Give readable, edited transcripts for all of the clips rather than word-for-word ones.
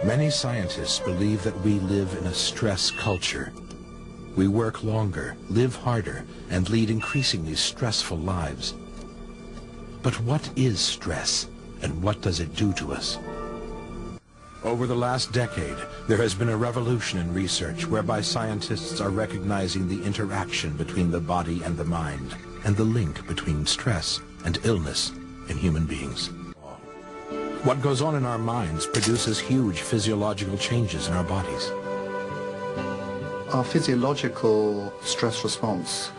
Many scientists believe that we live in a stress culture. We work longer, live harder, and lead increasingly stressful lives. But what is stress, and what does it do to us? Over the last decade, there has been a revolution in research whereby scientists are recognizing the interaction between the body and the mind, and the link between stress and illness in human beings. What goes on in our minds produces huge physiological changes in our bodies. Our physiological stress response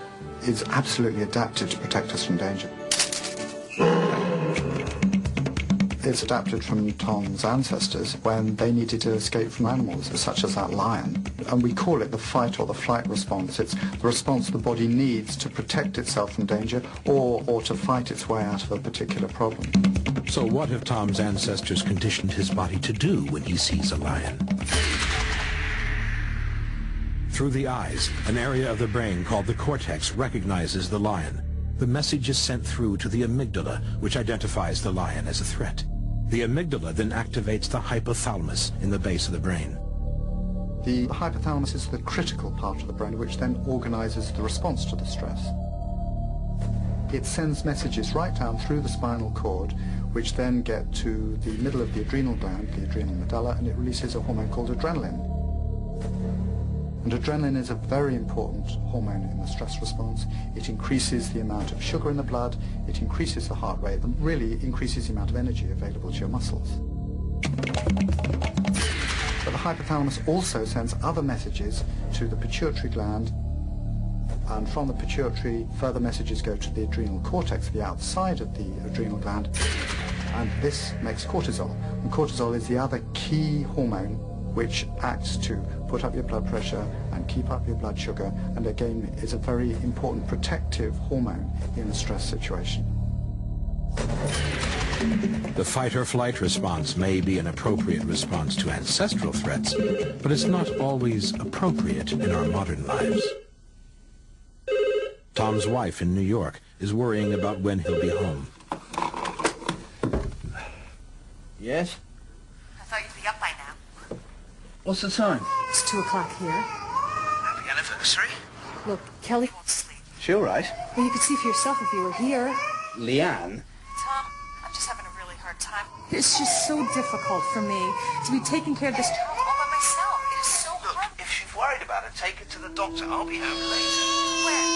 is absolutely adapted to protect us from danger. It's adapted from Tom's ancestors when they needed to escape from animals, such as that lion. And we call it the fight or the flight response. It's the response the body needs to protect itself from danger or to fight its way out of a particular problem. So what have Tom's ancestors conditioned his body to do when he sees a lion? Through the eyes, an area of the brain called the cortex recognizes the lion. The message is sent through to the amygdala, which identifies the lion as a threat. The amygdala then activates the hypothalamus in the base of the brain. The hypothalamus is the critical part of the brain which then organizes the response to the stress. It sends messages right down through the spinal cord, which then get to the middle of the adrenal gland, the adrenal medulla, and it releases a hormone called adrenaline. And adrenaline is a very important hormone in the stress response. It increases the amount of sugar in the blood, it increases the heart rate, and really increases the amount of energy available to your muscles. But the hypothalamus also sends other messages to the pituitary gland, and from the pituitary, further messages go to the adrenal cortex, the outside of the adrenal gland, and this makes cortisol. And cortisol is the other key hormone which acts to put up your blood pressure and keep up your blood sugar, and again is a very important protective hormone in a stress situation. The fight-or-flight response may be an appropriate response to ancestral threats, but it's not always appropriate in our modern lives. Tom's wife in New York is worrying about when he'll be home. Yes? I thought you'd be up by now. What's the time? It's 2 o'clock here. Happy anniversary. Look, Kelly won't sleep. She all right? Well, you could see for yourself if you were here. Leanne? Tom, I'm just having a really hard time. It's just so difficult for me to be taking care of this child all by myself. It is so hard. Look, if she's worried about her, take her to the doctor. I'll be home later. When?